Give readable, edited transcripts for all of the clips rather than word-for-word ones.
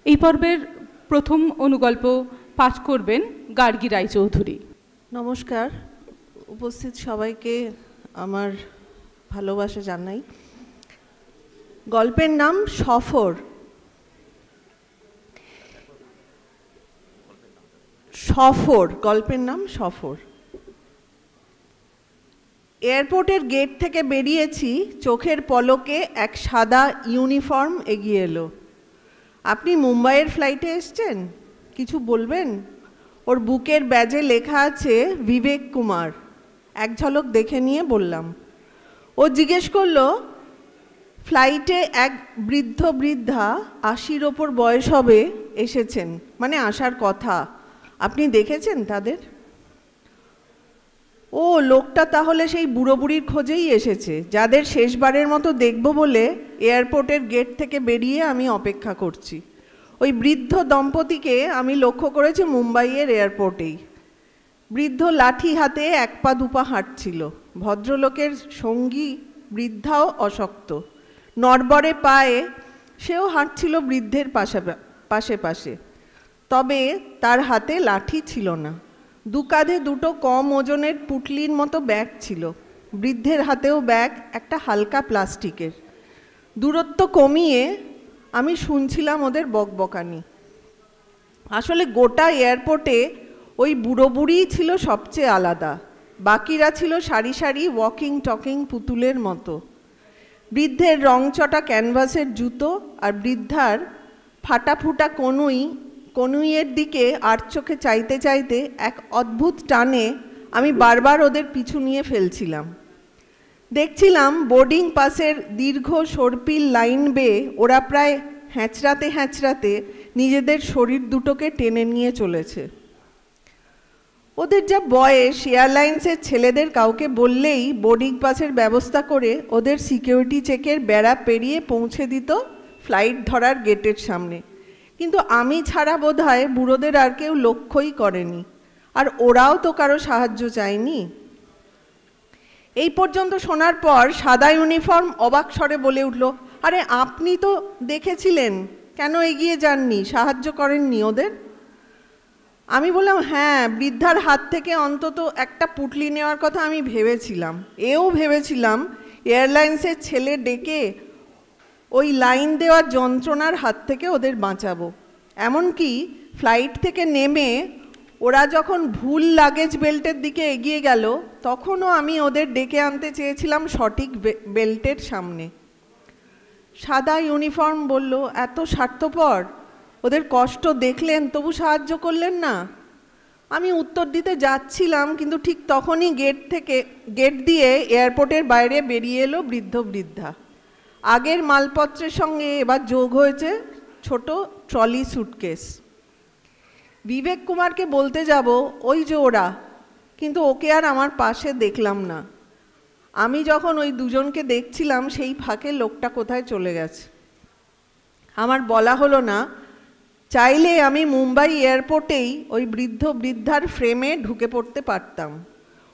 এই পর্বের প্রথম অনুগল্প পাঠ করবেন গার্গী রায়চৌধুরী। নমস্কার, উপস্থিত সবাইকে আমার ভালোবাসা জানাই। গল্পের নাম সফর। গল্পের নাম সফর। এয়ারপোর্টের গেট থেকে বেরিয়েছি, চোখের পলকে এক সাদা ইউনিফর্ম এগিয়ে এলো। আপনি মুম্বাইয়ের ফ্লাইটে এসছেন, কিছু বলবেন? ওর বুকের ব্যাজে লেখা আছে বিবেক কুমার। এক ঝলক দেখে নিয়ে বললাম। ও জিজ্ঞেস করলো, ফ্লাইটে এক বৃদ্ধা 80-র ওপর বয়স হবে এসেছেন, মানে আসার কথা, আপনি দেখেছেন তাদের? ও লোকটা তাহলে সেই বুড়ো বুড়ির খোঁজেই এসেছে, যাদের শেষবারের মতো দেখব বলে এয়ারপোর্টের গেট থেকে বেরিয়ে আমি অপেক্ষা করছি। ওই বৃদ্ধ দম্পতিকে আমি লক্ষ্য করেছি মুম্বাইয়ের এয়ারপোর্টেই। বৃদ্ধ লাঠি হাতে এক পা দুপা হাঁটছিল। ভদ্রলোকের সঙ্গী বৃদ্ধাও অশক্ত, নড়বড়ে পায়ে সেও হাঁটছিল বৃদ্ধের পাশে পাশে। তবে তার হাতে লাঠি ছিল না। দু কাঁধে দুটো কম ওজনের পুটলির মতো ব্যাগ ছিল। বৃদ্ধের হাতেও ব্যাগ, একটা হালকা প্লাস্টিকের। দূরত্ব কমিয়ে আমি শুনছিলাম ওদের বকবকানি। আসলে গোটা এয়ারপোর্টে ওই বুড়ো বুড়িই ছিল সবচেয়ে আলাদা। বাকিরা ছিল সারি সারি ওয়াকিং টকিং পুতুলের মতো। বৃদ্ধের রংচটা ক্যানভাসের জুতো আর বৃদ্ধার ফাটা ফুটা কনুইয়ের দিকে আর চোখে চাইতে চাইতে এক অদ্ভুত টানে আমি বারবার ওদের পিছু নিয়ে ফেলছিলাম। দেখছিলাম বোর্ডিং পাসের দীর্ঘ সর্পিল লাইন বেয়ে ওরা প্রায় হ্যাঁচড়াতে নিজেদের শরীর দুটোকে টেনে নিয়ে চলেছে। ওদের যা বয়স, এয়ারলাইন্সের ছেলেদের কাউকে বললেই বোর্ডিং পাসের ব্যবস্থা করে ওদের সিকিউরিটি চেকের বেড়া পেরিয়ে পৌঁছে দিত ফ্লাইট ধরার গেটের সামনে। কিন্তু আমি ছাড়া বোধহয় বুড়োদের আর কেউ লক্ষ্যই করেনি, আর ওরাও তো কারো সাহায্য চায়নি। এই পর্যন্ত শোনার পর সাদা ইউনিফর্ম অবাক স্বরে বলে উঠল, আরে আপনি তো দেখেছিলেন, কেন এগিয়ে যাননি, সাহায্য করেননি ওদের? আমি বললাম, হ্যাঁ, বৃদ্ধার হাত থেকে অন্তত একটা পুটলি নেওয়ার কথা আমি ভেবেছিলাম। এও ভেবেছিলাম এয়ারলাইন্সের ছেলে ডেকে ওই লাইন দেওয়ার যন্ত্রণার হাত থেকে ওদের বাঁচাবো। এমনকি ফ্লাইট থেকে নেমে ওরা যখন ভুল লাগেজ বেল্টের দিকে এগিয়ে গেল, তখনও আমি ওদের ডেকে আনতে চেয়েছিলাম সঠিক বেল্টের সামনে। সাদা ইউনিফর্ম বলল, এত স্বার্থপর, ওদের কষ্ট দেখলেন তবু সাহায্য করলেন না। আমি উত্তর দিতে যাচ্ছিলাম, কিন্তু ঠিক তখনই গেট দিয়ে এয়ারপোর্টের বাইরে বেরিয়ে এলো বৃদ্ধা। আগের মালপত্রের সঙ্গে এবার যোগ হয়েছে ছোট ট্রলি সুটকেস। বিবেক কুমারকে বলতে যাব, ওই যে ওরা, কিন্তু ওকে আর আমার পাশে দেখলাম না। আমি যখন ওই দুজনকে দেখছিলাম, সেই ফাঁকে লোকটা কোথায় চলে গেছে। আমার বলা হলো না, চাইলে আমি মুম্বাই এয়ারপোর্টেই ওই বৃদ্ধার ফ্রেমে ঢুকে পড়তে পারতাম।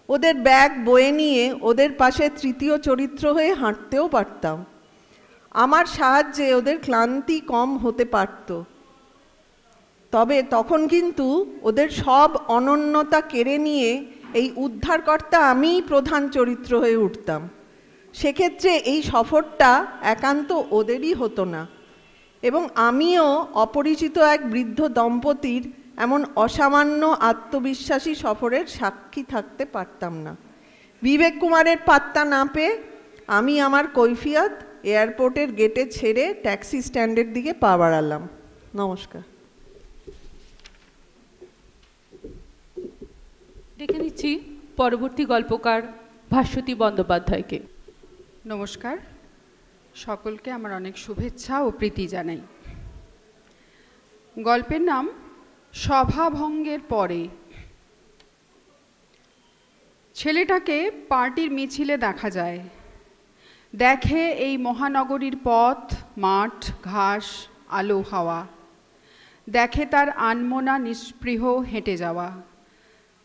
ওদের ব্যাগ বয়ে নিয়ে ওদের পাশে তৃতীয় চরিত্র হয়ে হাঁটতেও পারতাম। আমার সাহায্যে ওদের ক্লান্তি কম হতে পারত। তবে তখন কিন্তু ওদের সব অনন্যতা কেড়ে নিয়ে এই উদ্ধারকর্তা আমিই প্রধান চরিত্র হয়ে উঠতাম। সেক্ষেত্রে এই সফরটা একান্ত ওদেরই হতো না, এবং আমিও অপরিচিত এক বৃদ্ধ দম্পতির এমন অসামান্য আত্মবিশ্বাসী সফরের সাক্ষী থাকতে পারতাম না। বিবেক কুমারের পাত্তা না পেয়ে আমি আমার কৈফিয়ত এয়ারপোর্টের গেটে ছেড়ে ট্যাক্সি স্ট্যান্ডের দিকে পা বাড়ালাম। নমস্কার। ডেকে নিচ্ছি পরবর্তী গল্পকার ভাস্বতী বন্দ্যোপাধ্যায়কে। নমস্কার, সকলকে আমার অনেক শুভেচ্ছা ও প্রীতি জানাই। গল্পের নাম সভাভঙ্গের পরে। ছেলেটাকে পার্টির মিছিলে দেখা যায়। দেখে এই মহানগরীর পথ, মাঠ, ঘাস, আলো, হাওয়া। দেখে তার আনমনা নিস্পৃহ হেঁটে যাওয়া।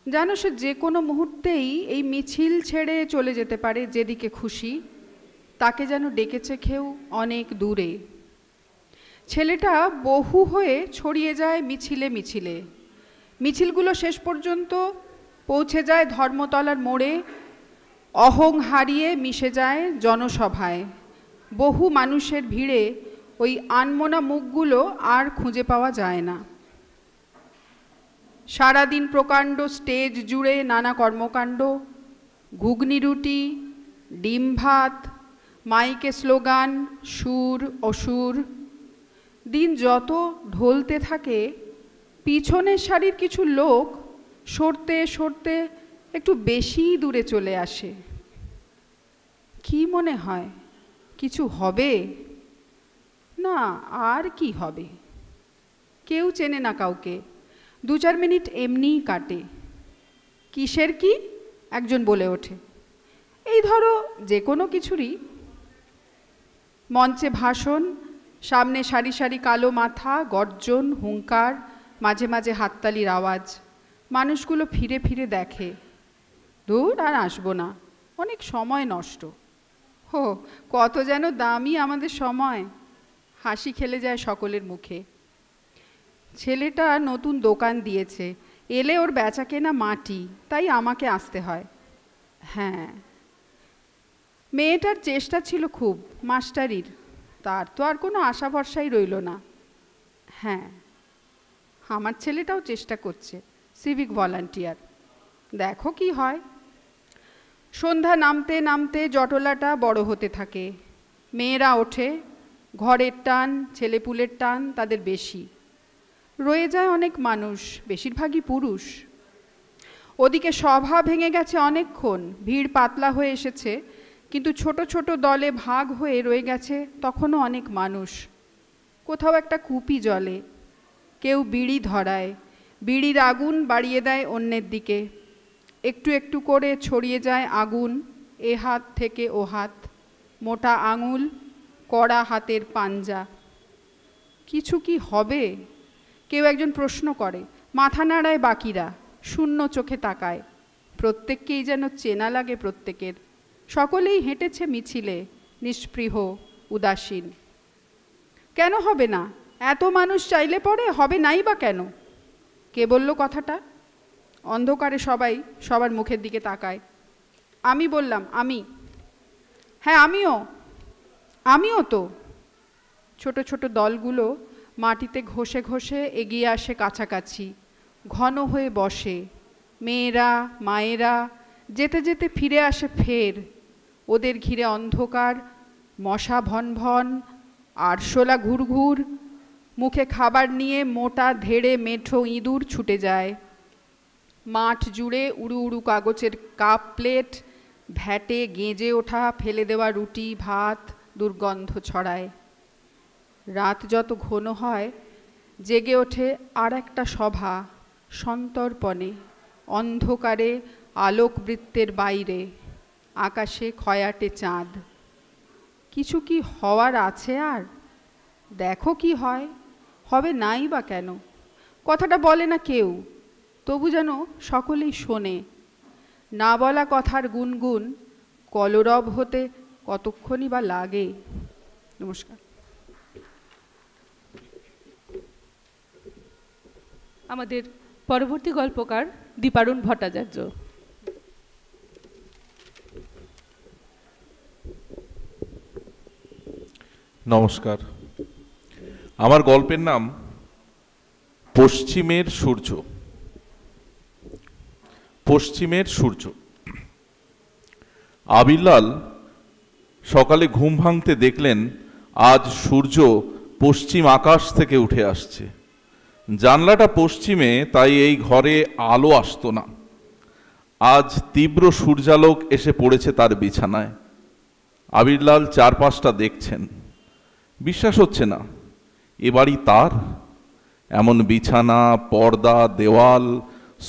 যেন সে যে কোনো মুহূর্তেই এই মিছিল ছেড়ে চলে যেতে পারে যেদিকে খুশি। তাকে যেন ডেকেছে কেউ অনেক দূরে। ছেলেটা বহু হয়ে ছড়িয়ে যায় মিছিলে মিছিলে। মিছিলগুলো শেষ পর্যন্ত পৌঁছে যায় ধর্মতলার মোড়ে, অহং হারিয়ে মিশে যায় জনসভায়। বহু মানুষের ভিড়ে ওই আনমনা মুখগুলো আর খুঁজে পাওয়া যায় না। সারাদিন প্রকাণ্ড স্টেজ জুড়ে নানা কর্মকাণ্ড, ঘুগনি রুটি, ডিম ভাত, মাইকে স্লোগান, সুর অসুর। দিন যত ঢলতে থাকে, পিছনের সারির কিছু লোক সরতে সরতে একটু বেশি দূরে চলে আসে। কি মনে হয় কিছু হবে? না, আর কি হবে? কেউ চেনে না কাউকে। 2-4 মিনিট এমনিই কাটে। কিসের কি? একজন বলে ওঠে। এই ধরো যে কোনো কিছুরই। মঞ্চে ভাষণ, সামনে সারি সারি কালো মাথা, গর্জন, হুঙ্কার, মাঝে মাঝে হাততালির আওয়াজ। মানুষগুলো ফিরে ফিরে দেখে। দূর, আর আসবো না, অনেক সময় নষ্ট। হো, কত যেন দামি আমাদের সময়। হাসি খেলে যায় সকলের মুখে। ছেলেটা নতুন দোকান দিয়েছে, এলে ওর বেচা কেনা মাটি, তাই আমাকে আসতে হয়। হ্যাঁ, মেয়েটার চেষ্টা ছিল খুব মাস্টারির, তার তো আর কোনো আশা ভরসাই রইল না। হ্যাঁ, আমার ছেলেটাও চেষ্টা করছে, সিভিক ভলান্টিয়ার। দেখো কি হয়। সন্ধ্যা নামতে নামতে জটলাটা বড় হতে থাকে। মেয়েরা ওঠে, ঘরের টান, ছেলেপুলের টান তাদের বেশি। রয়ে যায় অনেক মানুষ, বেশিরভাগই পুরুষ। ওদিকে সভা ভেঙে গেছে অনেকক্ষণ, ভিড় পাতলা হয়ে এসেছে, কিন্তু ছোট ছোট দলে ভাগ হয়ে রয়ে গেছে তখনও অনেক মানুষ। কোথাও একটা কুপি জ্বলে, কেউ বিড়ি ধরায়, বিড়ির আগুন বাড়িয়ে দেয় অন্যের দিকে। একটু একটু করে ছড়িয়ে যায় আগুন এ হাত থেকে ও হাত। মোটা আঙুল, কড়া হাতের পাঞ্জা। কিছু কি হবে? কেউ একজন প্রশ্ন করে। মাথা নাড়ায় বাকিরা, শূন্য চোখে তাকায়। প্রত্যেককেই যেন চেনা লাগে প্রত্যেকের। সকলেই হেঁটেছে মিছিলে, নিষ্পৃহ, উদাসীন। কেন হবে না? এত মানুষ চাইলে পরে হবে নাই বা কেন? কে বলল কথাটা? অন্ধকারে সবাই সবার মুখের দিকে তাকায়। আমি বললাম, আমি। হ্যাঁ, আমিও তো। ছোট ছোট দলগুলো মাটিতে ঘষে ঘষে এগিয়ে আসে কাছাকাছি, ঘন হয়ে বসে। মেয়েরা, মায়েরা যেতে যেতে ফিরে আসে ফের। ওদের ঘিরে অন্ধকার, মশা ভন ভন, আরশোলা ঘুরঘুর। মুখে খাবার নিয়ে মোটা ধেড়ে মেঠো ইঁদুর ছুটে যায়। মাঠ জুড়ে উড়ু উড়ু কাগজের কাপ প্লেট, ভ্যাটে গেঁজে ওঠা ফেলে দেওয়া রুটি ভাত দুর্গন্ধ ছড়ায়। রাত যত ঘন হয়, জেগে ওঠে আর একটা সভা, সন্তর্পণে, অন্ধকারে, আলোকবৃত্তের বাইরে, আকাশে খয়াটে চাঁদ। কিছু কি হওয়ার আছে আর? দেখো কি হয়। হবে নাই বা কেন? কথাটা বলে না কেউ, তবু যেন সকলেই শোনে। না বলা কথার গুনগুন কলরব হতে কতক্ষণই বা লাগে। নমস্কার। আমাদের পরবর্তী গল্পকার দীপারুণ ভট্টাচার্য। নমস্কার। আমার গল্পের নাম পশ্চিমের সূর্য। পশ্চিমের সূর্য। আবিরলাল সকালে ঘুম ভাঙতে দেখলেন আজ সূর্য পশ্চিম আকাশ থেকে উঠে আসছে। জানলাটা পশ্চিমে, তাই এই ঘরে আলো আসতো না। আজ তীব্র সূর্যালোক এসে পড়েছে তার বিছানায়। আবিরলাল চারপাশটা দেখছেন, বিশ্বাস হচ্ছে না এ বাড়ি তার। এমন বিছানা, পর্দা, দেওয়াল,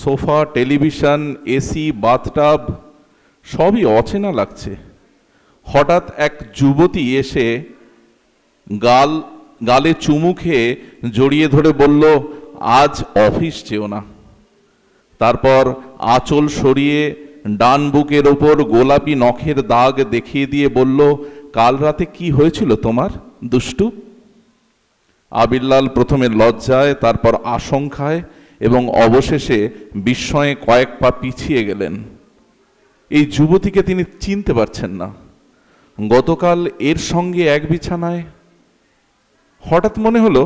সোফা, টেলিভিশন, এসি, বাথটাব সবই অচেনা লাগছে। হঠাৎ এক যুবতী এসে গালে চুমু খেয়ে জড়িয়ে ধরে বলল, আজ অফিস যেও না। তারপর আঁচল সরিয়ে ডান বুকের ওপর গোলাপি নখের দাগ দেখিয়ে দিয়ে বলল, কাল রাতে কি হয়েছিল তোমার দুষ্টু? আবিরলাল প্রথমে লজ্জায়, তারপর আশঙ্কায় এবং অবশেষে বিস্ময়ে কয়েক পা পিছিয়ে গেলেন। এই যুবতীকে তিনি চিনতে পারছেন না। গতকাল এর সঙ্গে এক বিছানায়। হঠাৎ মনে হলো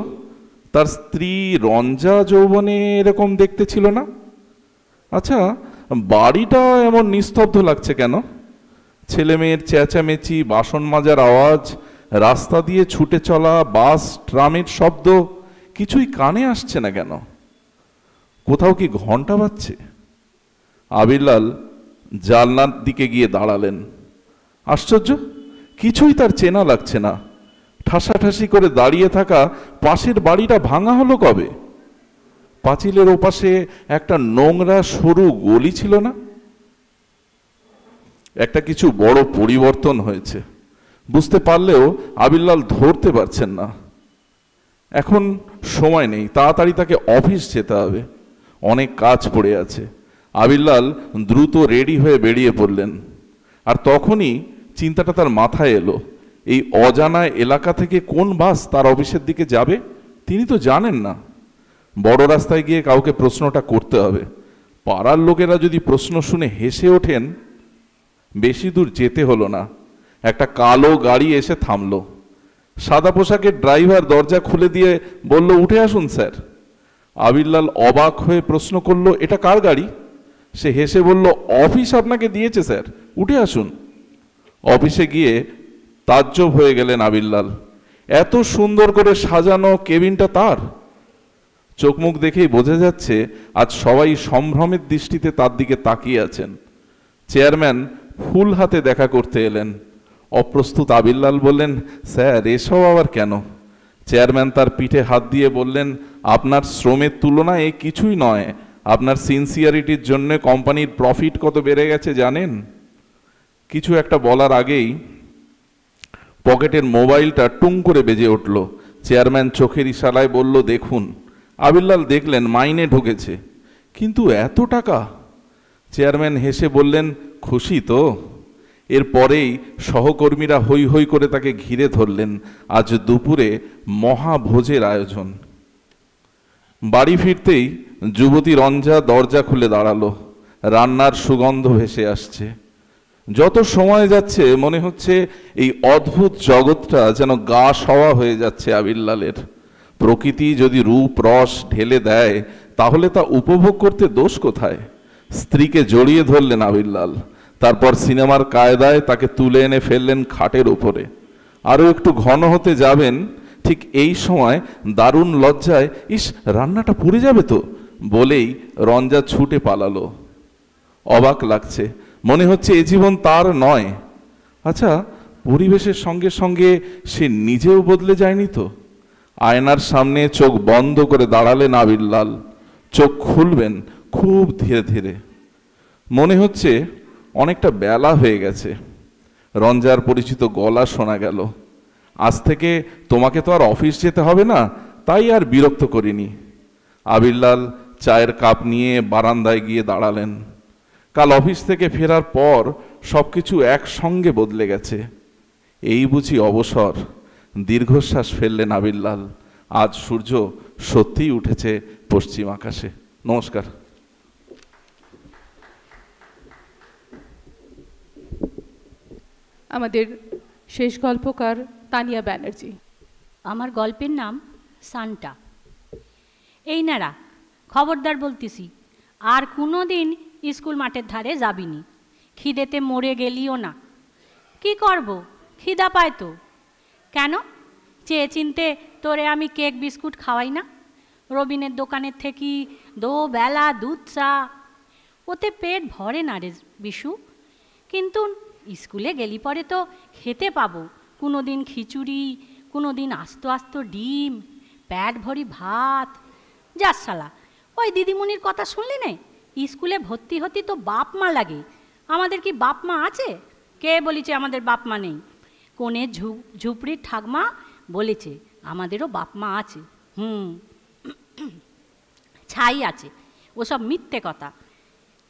তার স্ত্রী রঞ্জা যৌবনে এরকম দেখতে ছিল না। আচ্ছা, বাড়িটা এমন নিস্তব্ধ লাগছে কেন? ছেলে মেয়ের চেঁচামেচি, বাসন মাজার আওয়াজ, রাস্তা দিয়ে ছুটে চলা বাস ট্রামের শব্দ কিছুই কানে আসছে না কেন? কোথাও কি ঘন্টা বাজছে? আবিরলাল জানলার দিকে গিয়ে দাঁড়ালেন। আশ্চর্য, কিছুই তার চেনা লাগছে না। ঠাসাঠাসি করে দাঁড়িয়ে থাকা পাশের বাড়িটা ভাঙা হলো কবে? পাঁচিলের ওপাশে একটা নোংরা সরু গলি ছিল না? একটা কিছু বড় পরিবর্তন হয়েছে বুঝতে পারলেও আবিরলাল ধরতে পারছেন না। এখন সময় নেই, তাড়াতাড়ি তাকে অফিস যেতে হবে, অনেক কাজ পড়ে আছে। আবিরলাল দ্রুত রেডি হয়ে বেরিয়ে পড়লেন। আর তখনই চিন্তাটা তার মাথায় এলো, এই অজানা এলাকা থেকে কোন বাস তার অফিসের দিকে যাবে তিনি তো জানেন না। বড় রাস্তায় গিয়ে কাউকে প্রশ্নটা করতে হবে। পাড়ার লোকেরা যদি প্রশ্ন শুনে হেসে ওঠেন। বেশি দূর যেতে হলো না, একটা কালো গাড়ি এসে থামলো। সাদা পোশাকের ড্রাইভার দরজা খুলে দিয়ে বলল, উঠে আসুন স্যার। আবিরলাল অবাক হয়ে প্রশ্ন করলো, এটা কার গাড়ি? সে হেসে বলল, অফিস আপনাকে দিয়েছে স্যার, উঠে আসুন। অফিসে গিয়ে তাজ্জব হয়ে গেলেন আবিরলাল। এত সুন্দর করে সাজানো কেবিনটা তার। চোখ মুখ দেখেই বোঝা যাচ্ছে আজ সবাই সম্ভ্রমের দৃষ্টিতে তার দিকে তাকিয়ে আছেন। চেয়ারম্যান ফুল হাতে দেখা করতে এলেন। অপ্রস্তুত আবিরলাল বললেন, স্যার এসব আবার কেন? চেয়ারম্যান তার পিঠে হাত দিয়ে বললেন, আপনার শ্রমের তুলনায় এ কিছুই নয়। আপনার সিনসিয়ারিটির জন্য কোম্পানির প্রফিট কত বেড়ে গেছে জানেন? কিছু একটা বলার আগেই পকেটের মোবাইলটা টুং করে বেজে উঠল। চেয়ারম্যান চোখের ইশারায় বলল, দেখুন। আবিরলাল দেখলেন মাইনে ঢুকেছে, কিন্তু এত টাকা? চেয়ারম্যান হেসে বললেন, খুশি তো? এরপরেই সহকর্মীরা হৈ হৈ করে তাকে ঘিরে ধরলেন। আজ দুপুরে মহাভোজের আয়োজন। বাড়ি ফিরতেই যুবতী রঞ্জা দরজা খুলে দাঁড়ালো। রান্নার সুগন্ধ ভেসে আসছে। যত সময় যাচ্ছে মনে হচ্ছে এই অদ্ভুত জগৎটা যেন গা সওয়া হয়ে যাচ্ছে আবিরলালের। প্রকৃতি যদি রূপ রস ঢেলে দেয় তাহলে তা উপভোগ করতে দোষ কোথায়? স্ত্রীকে জড়িয়ে ধরলেন আবিরলাল। তারপর সিনেমার কায়দায় তাকে তুলে এনে ফেললেন খাটের উপরে। আরও একটু ঘন হতে যাবেন, ঠিক এই সময় দারুণ লজ্জায়, ইস রান্নাটা পুড়ে যাবে তো বলেই রঞ্জা ছুটে পালালো। অবাক লাগছে, মনে হচ্ছে এ জীবন তার নয়। আচ্ছা, পরিবেশের সঙ্গে সঙ্গে সে নিজেও বদলে যায়নি তো? আয়নার সামনে চোখ বন্ধ করে দাঁড়ালেন আবিরলাল। চোখ খুলবেন খুব ধীরে ধীরে। মনে হচ্ছে অনেকটা বেলা হয়ে গেছে। রঞ্জার পরিচিত গলা শোনা গেল, আজ থেকে তোমাকে তো আর অফিস যেতে হবে না, তাই আর বিরক্ত করিনি। আবিরলাল চায়ের কাপ নিয়ে বারান্দায় গিয়ে দাঁড়ালেন। কাল অফিস থেকে ফেরার পর সবকিছু একসঙ্গে বদলে গেছে। এই বুঝি অবসর? দীর্ঘশ্বাস ফেললেন আবিরলাল। আজ সূর্য সত্যিই উঠেছে পশ্চিম আকাশে। নমস্কার। আমাদের শেষ গল্পকার তানিয়া ব্যানার্জি। আমার গল্পের নাম সান্টা। এই নারা, খবরদার বলতেছি, আর কোনো দিন স্কুল মাঠের ধারে যাবিনি। খিদেতে মরে গেলিও না। কি করব, খিদা পায় তো। কেন? চেয়ে চিনতে তোরে আমি কেক বিস্কুট খাওয়াই না? রবিনের দোকানের থেকে বেলা দুধ চা, ওতে পেট ভরে না রে বিশু। কিন্তু স্কুলে গেলি পরে তো খেতে পাবো, কোনো দিন খিচুড়ি, কোনো দিন আস্ত আস্ত ডিম, প্যাট ভরি ভাত। যাস শালা, ওই দিদিমণির কথা শুনলি না? স্কুলে ভর্তি হতি তো বাপ মা লাগে। আমাদের কি বাপ মা আছে? কে বলেছে আমাদের বাপ মা নেই? কোনে ঝুপড়ির ঠাকমা বলেছে আমাদেরও বাপ মা আছে। ছাই আছে, ওসব মিথ্যে কথা।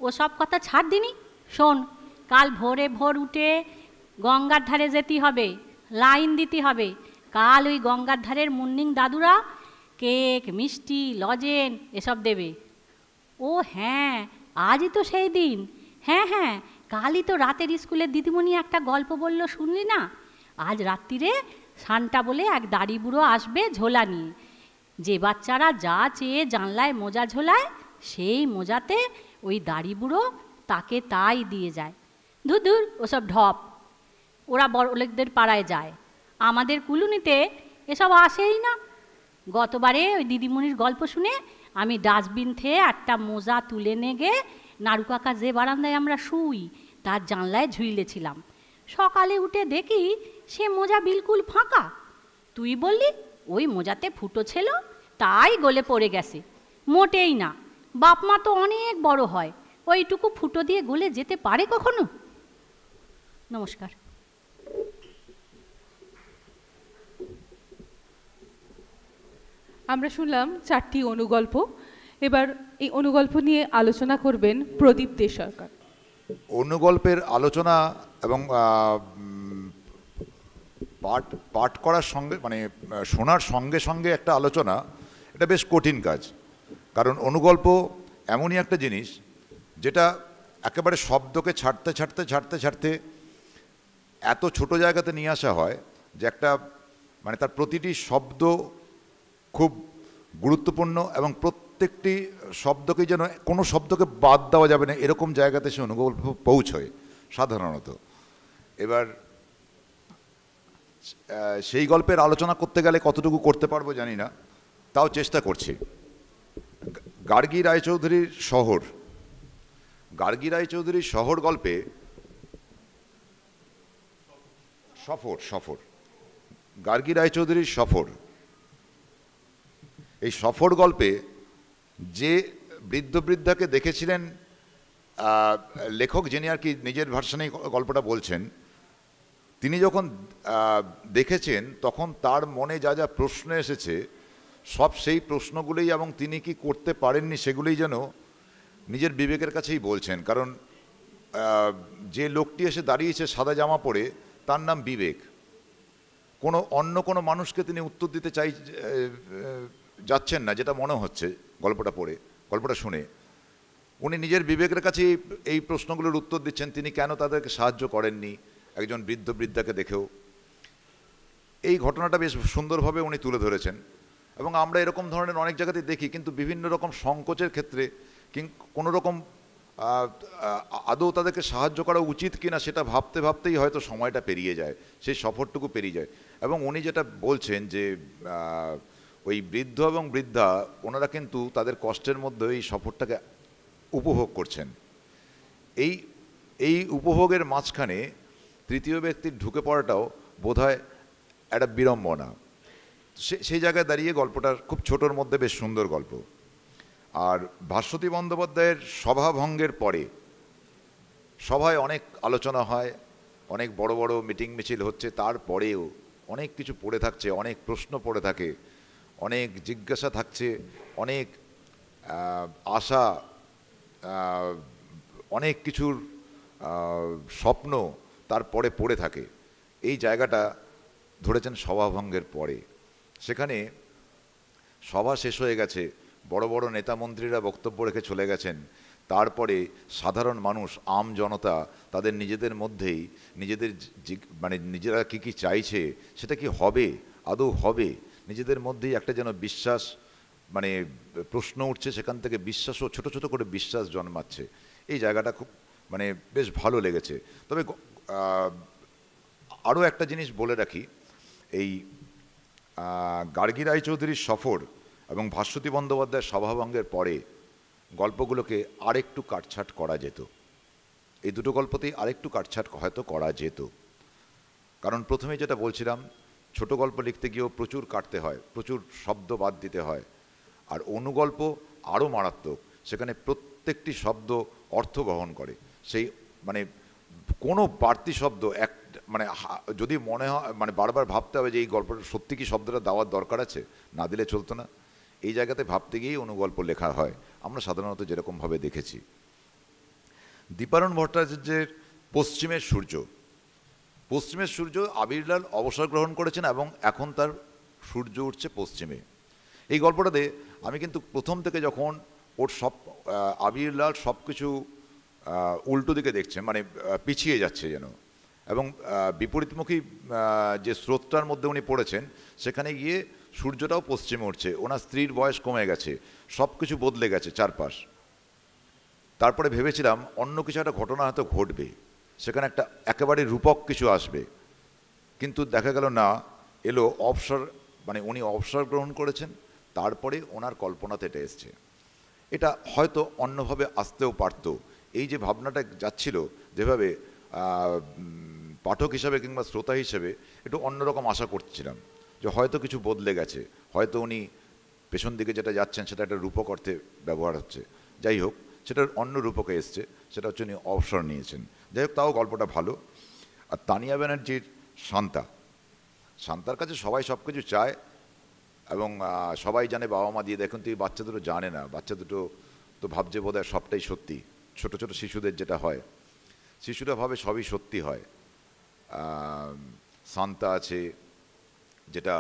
ওসব কথা ছাড় দিনি। শোন, কাল ভোরে ভোর উঠে গঙ্গার ধারে যেতে হবে, লাইন দিতে হবে। কাল ওই গঙ্গার ধারের মুন্নিং দাদুরা কেক, মিষ্টি, লজেন এসব দেবে। ও হ্যাঁ, আজই তো সেই দিন। হ্যাঁ হ্যাঁ, কালই তো রাতের স্কুলের দিদিমণি একটা গল্প বলল, শুনলি না? আজ রাত্রিরে সান্টা বলে এক দাড়ি বুড়ো আসবে ঝোলা নিয়ে। যে বাচ্চারা যা চেয়ে জানলায় মোজা ঝোলায়, সেই মোজাতে ওই দাড়ি বুড়ো তাকে তাই দিয়ে যায়। ধুর ধুর, ওসব ঢপ। ওরা বড়লোকদের পাড়ায় যায়, আমাদের কুলুনিতে এসব আসেই না। গতবারে ওই দিদিমণির গল্প শুনে আমি ডাস্টবিন থেকে একটা মোজা তুলে নিয়ে গিয়ে নাড়ু কাকা যে বারান্দায় আমরা শুই তার জানলায় ঝুইলেছিলাম। সকালে উঠে দেখি সে মোজা বিলকুল ফাঁকা। তুই বললি ওই মোজাতে ফুটো ছিল, তাই গলে পড়ে গেছে। মোটেই না, বাপ মা তো অনেক বড় হয়, ওইটুকু ফুটো দিয়ে গলে যেতে পারে কখনো? নমস্কার। আমরা শুনলাম 4টি অনুগল্প। এবার এই অনুগল্প নিয়ে আলোচনা করবেন প্রদীপ দে সরকার। অনুগল্পের আলোচনা এবং পাঠ করার সঙ্গে মানে শোনার সঙ্গে সঙ্গে একটা আলোচনা, এটা বেশ কঠিন কাজ। কারণ অনুগল্প এমনই একটা জিনিস যেটা একেবারে শব্দকে ছাড়তে ছাড়তে ছাড়তে ছাড়তে এত ছোট জায়গাতে নিয়ে আসা হয় যে একটা মানে তার প্রতিটি শব্দ খুব গুরুত্বপূর্ণ এবং প্রত্যেকটি শব্দকে যেন কোনো শব্দকে বাদ দেওয়া যাবে না এরকম জায়গাতে সে অনুগল্প পৌঁছয় সাধারণত। এবার সেই গল্পের আলোচনা করতে গেলে কতটুকু করতে পারবো জানি না, তাও চেষ্টা করছি। গার্গী রায়চৌধুরীর শহর, গার্গী রায়চৌধুরীর শহর গল্পে সফর গার্গী রায়চৌধুরীর সফর, এই সফর গল্পে যে বৃদ্ধ বৃদ্ধাকে দেখেছিলেন লেখক, যিনি আর কি নিজের ভার্সনেই গল্পটা বলছেন, তিনি যখন দেখেছেন তখন তার মনে যা যা প্রশ্ন এসেছে সব সেই প্রশ্নগুলোই, এবং তিনি কি করতে পারেননি সেগুলোই যেন নিজের বিবেকের কাছেই বলছেন। কারণ যে লোকটি এসে দাঁড়িয়েছে সাদা জামা পরে, তার নাম বিবেক। অন্য কোনো মানুষকে তিনি উত্তর দিতে যাচ্ছেন না, যেটা মনে হচ্ছে গল্পটা শুনে। উনি নিজের বিবেকের কাছে এই প্রশ্নগুলোর উত্তর দিচ্ছেন, তিনি কেন তাদেরকে সাহায্য করেননি একজন বৃদ্ধ বৃদ্ধাকে দেখেও। এই ঘটনাটা বেশ সুন্দরভাবে উনি তুলে ধরেছেন। এবং আমরা এরকম ধরনের অনেক জায়গাতে দেখি, কিন্তু বিভিন্ন রকম সংকোচের ক্ষেত্রে কোনো রকম আদৌ তাদেরকে সাহায্য করা উচিত কিনা সেটা ভাবতে ভাবতেই হয়তো সময়টা পেরিয়ে যায়, সেই সফরটুকু পেরিয়ে যায়। এবং উনি যেটা বলছেন যে ওই বৃদ্ধ এবং বৃদ্ধা ওনারা কিন্তু তাদের কষ্টের মধ্যে এই সফরটাকে উপভোগ করছেন। এই উপভোগের মাঝখানে তৃতীয় ব্যক্তির ঢুকে পড়াটাও বোধহয় একটা বিড়ম্বনা। সেই জায়গায় দাঁড়িয়ে গল্পটার খুব ছোটোর মধ্যে বেশ সুন্দর গল্প। আর ভাস্বতী বন্দ্যোপাধ্যায়ের সভাভঙ্গের পরে সভায় অনেক আলোচনা হয়, অনেক বড় বড় মিটিং মিছিল হচ্ছে, তারপরেও অনেক কিছু পড়ে থাকছে, অনেক প্রশ্ন পড়ে থাকে, অনেক জিজ্ঞাসা থাকছে, অনেক আশা, অনেক কিছুর স্বপ্ন তারপরে পড়ে থাকে। এই জায়গাটা ধরেছেন সভাভঙ্গের পরে। সেখানে সভা শেষ হয়ে গেছে, বড় বড় নেতা মন্ত্রীরা বক্তব্য রেখে চলে গেছেন, তারপরে সাধারণ মানুষ, আম জনতা তাদের নিজেদের মধ্যেই নিজেরা কি চাইছে, সেটা কি হবে, আদৌ হবে, নিজেদের মধ্যেই একটা যেন বিশ্বাস প্রশ্ন উঠছে, সেখান থেকে বিশ্বাসও ছোট ছোট করে বিশ্বাস জন্মাচ্ছে। এই জায়গাটা খুব বেশ ভালো লেগেছে। তবে আরও একটা জিনিস বলে রাখি, এই গার্গী রায়চৌধুরীর সফর এবং ভাস্বতী বন্দ্যোপাধ্যায়ের সভাভঙ্গের পরে গল্পগুলোকে আরেকটু কাটছাট করা যেত। এই দুটো গল্পতেই আরেকটু কাটছাট হয়তো করা যেত। কারণ প্রথমে যেটা বলছিলাম, ছোট গল্প লিখতে গিয়েও প্রচুর কাটতে হয়, প্রচুর শব্দ বাদ দিতে হয়। আর অনুগল্প আরও মারাত্মক, সেখানে প্রত্যেকটি শব্দ অর্থ বহন করে। সেই কোনো বাড়তি শব্দ যদি মনে হয় বারবার ভাবতে হবে যে এই গল্পটা সত্যি কি শব্দটা দেওয়ার দরকার আছে, না দিলে চলতো না। এই জায়গাতে ভাবতে গিয়েই অনুগল্প লেখা হয়, আমরা সাধারণত যেরকমভাবে দেখেছি। দীপারণ ভট্টাচার্যের পশ্চিমের সূর্য, পশ্চিমের সূর্য আবিরলাল অবসর গ্রহণ করেছেন এবং এখন তার সূর্য উঠছে পশ্চিমে। এই গল্পটাতে আমি কিন্তু প্রথম থেকে যখন ওর সব আবিরলাল সব কিছু উল্টো দিকে দেখছে, মানে পিছিয়ে যাচ্ছে যেন, এবং বিপরীতমুখী যে স্রোতটার মধ্যে উনি পড়েছেন সেখানে গিয়ে সূর্যটাও পশ্চিমে উঠছে, ওনার স্ত্রীর বয়স কমে গেছে, সব কিছু বদলে গেছে চারপাশ। তারপরে ভেবেছিলাম অন্য কিছু একটা ঘটনা হয়তো ঘটবে, সেখানে একটা একেবারে রূপক কিছু আসবে, কিন্তু দেখা গেল না, এলো অবসর, মানে উনি অবসর গ্রহণ করেছেন, তারপরে ওনার কল্পনাতে এটা এসছে। এটা হয়তো অন্যভাবে আসতেও পারত। এই যে ভাবনাটা যাচ্ছিল, যেভাবে পাঠক হিসাবে কিংবা শ্রোতা হিসেবে একটু অন্যরকম আশা করছিলাম যে হয়তো কিছু বদলে গেছে, হয়তো উনি পেছন দিকে যেটা যাচ্ছেন সেটা একটা রূপক অর্থে ব্যবহার হচ্ছে। যাই হোক, সেটার অন্য রূপকে এসছে, সেটা হচ্ছে উনি অবসর নিয়েছেন। যাই হোক, তাও গল্পটা ভালো। আর তানিয়া ব্যানার্জির শান্তার কাছে সবাই সব কিছু চায় এবং সবাই জানে বাবা মা দিয়ে, দেখুন তো এই বাচ্চা দুটো জানে না, বাচ্চা দুটো তো ভাবছে বোধহয় সবটাই সত্যি। ছোট ছোট শিশুদের যেটা হয়, শিশুরা ভাবে সবই সত্যি হয়। শান্তা আছে, যেটা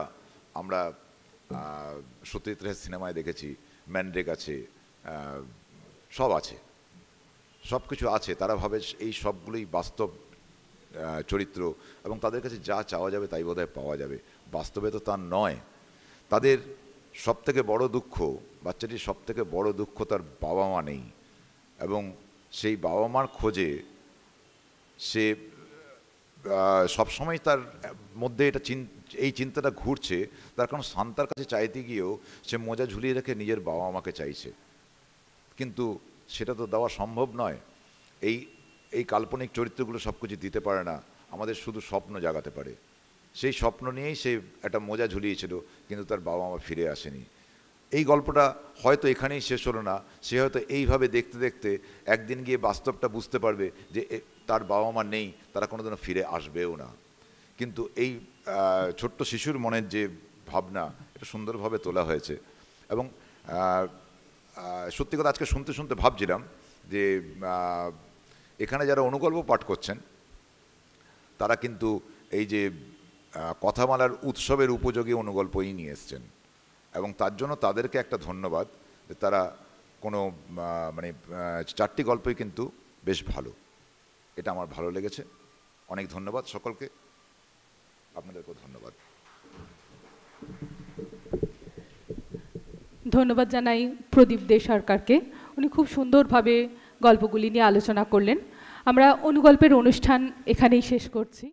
আমরা সত্যজিৎ রায়ের সিনেমায় দেখেছি, ম্যান্ড্রেক আছে, সব আছে, সব কিছু আছে। তারা ভাবে এই সবগুলোই বাস্তব চরিত্র এবং তাদের কাছে যা চাওয়া যাবে তাই বোধহয় পাওয়া যাবে। বাস্তবে তো তা নয়। তাদের সবথেকে বড় দুঃখ, বাচ্চাটির সবথেকে বড় দুঃখ তার বাবা মা নেই, এবং সেই বাবা মার খোঁজে সে সবসময় তার মধ্যে এটা এই চিন্তাটা ঘুরছে। তার কারণ শান্তার কাছে চাইতে গিয়েও সে মোজা ঝুলিয়ে রেখে নিজের বাবা মাকে চাইছে, কিন্তু সেটা তো দেওয়া সম্ভব নয়। এই কাল্পনিক চরিত্রগুলো সব কিছু দিতে পারে না, আমাদের শুধু স্বপ্ন জাগাতে পারে। সেই স্বপ্ন নিয়েই সে একটা মোজা ঝুলিয়েছিল, কিন্তু তার বাবা মা ফিরে আসেনি। এই গল্পটা হয়তো এখানেই শেষ হলো না, সে হয়তো এইভাবে দেখতে দেখতে একদিন গিয়ে বাস্তবটা বুঝতে পারবে যে তার বাবা মা নেই, তারা কোনোদিনও ফিরে আসবেও না। কিন্তু এই ছোট্ট শিশুর মনের যে ভাবনা, এটা সুন্দরভাবে তোলা হয়েছে। এবং সত্যি কথা, আজকে শুনতে শুনতে ভাবছিলাম যে এখানে যারা অনুগল্প পাঠ করছেন তারা কিন্তু এই যে কথামালার উৎসবের উপযোগী অনুগল্পই নিয়ে এসছেন, এবং তার জন্য তাদেরকে একটা ধন্যবাদ যে তারা কোনো মানে চারটি গল্পই কিন্তু বেশ ভালো। এটা আমার ভালো লেগেছে। অনেক ধন্যবাদ সকলকে, আপনাদেরকেও ধন্যবাদ। ধন্যবাদ জানাই প্রদীপ দে সরকারকে, উনি খুব সুন্দরভাবে গল্পগুলি নিয়ে আলোচনা করলেন। আমরা অনুগল্পের অনুষ্ঠান এখানেই শেষ করছি।